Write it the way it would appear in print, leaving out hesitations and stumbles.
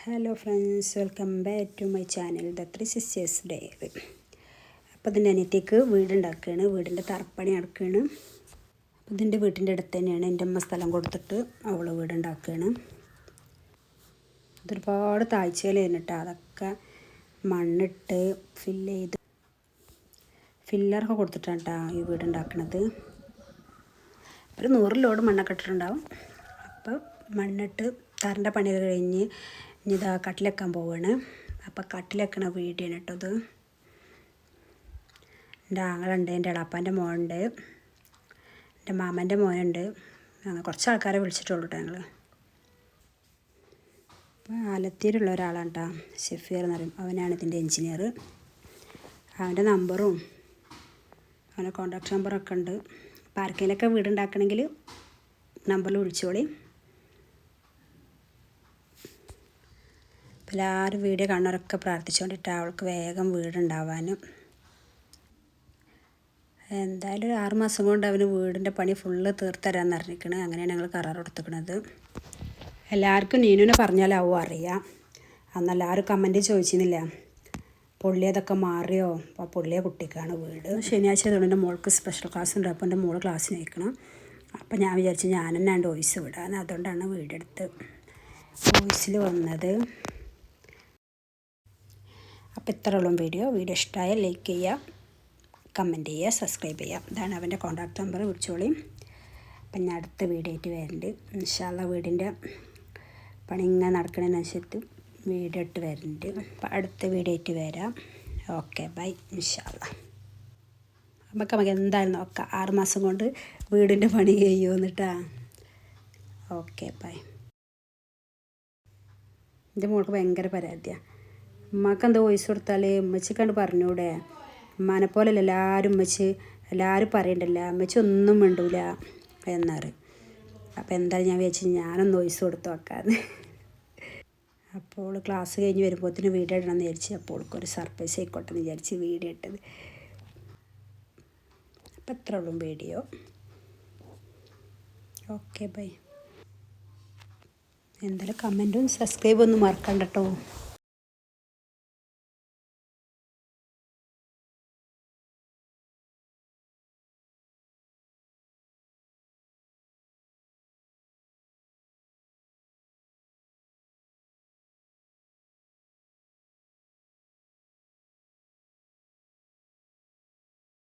Hello friends, welcome back to my channel the three sisters diary. അപ്പോൾ ഇതിൻ്റെ അനിയത്തേക്ക് വീടുണ്ടാക്കുകയാണ്, വീടിൻ്റെ തറപ്പണി നടക്കുകയാണ്. അപ്പോൾ ഇതിൻ്റെ വീട്ടിൻ്റെ അടുത്ത് തന്നെയാണ് എൻ്റെ അമ്മ സ്ഥലം കൊടുത്തിട്ട് അവൾ വീടുണ്ടാക്കുകയാണ്. ഇതൊരുപാട് താഴ്ചയിലായിരുന്നു കേട്ടോ, അതൊക്കെ മണ്ണിട്ട് ഫില്ല് ചെയ്ത് ഫില്ലറൊക്കെ കൊടുത്തിട്ടാണ് കേട്ടോ ഈ വീടുണ്ടാക്കുന്നത്. ഒരു 100 ലോഡ് മണ്ണൊക്കെ ഇട്ടിട്ടുണ്ടാവും. അപ്പോൾ മണ്ണിട്ട് തറൻ്റെ പണിയൊക്കെ കഴിഞ്ഞ് ഇനി ഇതാ കട്ടിലെക്കാൻ പോവുകയാണ്. അപ്പോൾ കട്ടിലെക്കണ വീഡിയോ ആണ് കേട്ടോ ഇത്. എൻ്റെ ആങ്ങളുണ്ട്, എൻ്റെ എളാപ്പാൻ്റെ മോനുണ്ട്, എൻ്റെ മാമൻ്റെ മോനുണ്ട്. അങ്ങനെ കുറച്ച് ആൾക്കാരെ വിളിച്ചിട്ടുള്ളൂ കേട്ടോ ഞങ്ങൾ. അപ്പോൾ ആലത്തൂരുള്ള ഒരാളാണ് കേട്ടോ, ഷെഫീർ എന്ന് പറയും. അവനാണ് ഇതിൻ്റെ എൻജിനീയർ. അവൻ്റെ നമ്പറും അവൻ്റെ കോൺടാക്ട് നമ്പറൊക്കെ ഉണ്ട്. അപ്പോൾ ആർക്കെങ്കിലൊക്കെ വീടുണ്ടാക്കണമെങ്കിൽ നമ്പറിൽ വിളിച്ചോളി. എല്ലാവരും വീഡിയോ കാണുന്നവരൊക്കെ പ്രാർത്ഥിച്ചുകൊണ്ടിട്ട് അവൾക്ക് വേഗം വീടുണ്ടാവാനും. എന്തായാലും 6 മാസം കൊണ്ട് അവന് വീടിൻ്റെ പണി ഫുള്ള് തീർത്തരാമെന്ന് അറിഞ്ഞിരിക്കണത്. അങ്ങനെയാണ് ഞങ്ങൾ കരാർ കൊടുത്തിരിക്കണത്. എല്ലാവർക്കും നീനുവിനെ പറഞ്ഞാലാവും അറിയാം. അന്നെല്ലാവരും കമൻറ്റ് ചോദിച്ചിരുന്നില്ല, പൊള്ളിയതൊക്കെ മാറിയോ? അപ്പോൾ പൊള്ളിയ കുട്ടിക്കാണ് വീട്. ശനിയാഴ്ച ആയതുകൊണ്ട് എൻ്റെ മോൾക്ക് സ്പെഷ്യൽ ക്ലാസ് ഉണ്ട്. അപ്പോൾ എൻ്റെ മോള് ക്ലാസ്സിന് അയക്കണം. അപ്പോൾ ഞാൻ വിചാരിച്ചു ഞാൻ തന്നെ വോയിസ് വിടാൻ, അതുകൊണ്ടാണ് വീഡിയോ എടുത്ത് വോയിസിൽ വന്നത്. അപ്പോൾ ഇത്രയുള്ള വീഡിയോ ഇഷ്ടമായാൽ ലൈക്ക് ചെയ്യുക, കമൻറ്റ് ചെയ്യുക, സബ്സ്ക്രൈബ് ചെയ്യുക. ഇതാണ് അവൻ്റെ കോൺടാക്ട് നമ്പർ, വിളിച്ചോളി. അപ്പം ഞാൻ അടുത്ത വീഡിയോ ആയിട്ട് വരുന്നുണ്ട്. ഇൻഷാ അല്ലാഹ് വീടിൻ്റെ പണി ഇങ്ങനെ നടക്കണതിനനുസരിച്ച് വീഡിയോ ഇട്ട് വരുന്നുണ്ട്. അപ്പം അടുത്ത വീഡിയോ ആയിട്ട് വരാം. Okay bye. ഇൻഷാ അല്ലാഹ് നമുക്ക് എന്തായാലും നോക്കാം 6 മാസം കൊണ്ട് വീടിൻ്റെ പണി കഴിയുമെന്നിട്ടാ. Okay bye. എൻ്റെ മോൾക്ക് ഭയങ്കര പരാതിയാണ്. ഉമ്മക്ക് എന്താ വോയിസ് കൊടുത്താൽ ഉമ്മച്ചിക്കണ്ട് പറഞ്ഞൂടെ, ഉമ്മാനെ പോലെയല്ല എല്ലാവരും പറയണ്ടല്ല, ഉമ്മച്ചി ഒന്നും മിണ്ടൂല എന്നറിയും. അപ്പോൾ എന്തായാലും ഞാൻ വിചാരിച്ചു ഞാനൊന്ന് വോയിസ് കൊടുത്തു വെക്കാന്ന്. അപ്പോൾ ക്ലാസ് കഴിഞ്ഞ് വരുമ്പോഴത്തേന് വീഡിയോ ഇടണമെന്ന് വിചാരിച്ചു. അപ്പോൾ ഒരു സർപ്രൈസ് ആയിക്കോട്ടെ എന്ന് വിചാരിച്ച് വീഡിയോ ഇട്ടത്. അപ്പോൾ ഇത്ര ഉള്ളൂ വീഡിയോ. Okay bye. എന്തായാലും കമൻറ്റും സബ്സ്ക്രൈബും ഒന്നും മറക്കണ്ട കേട്ടോ.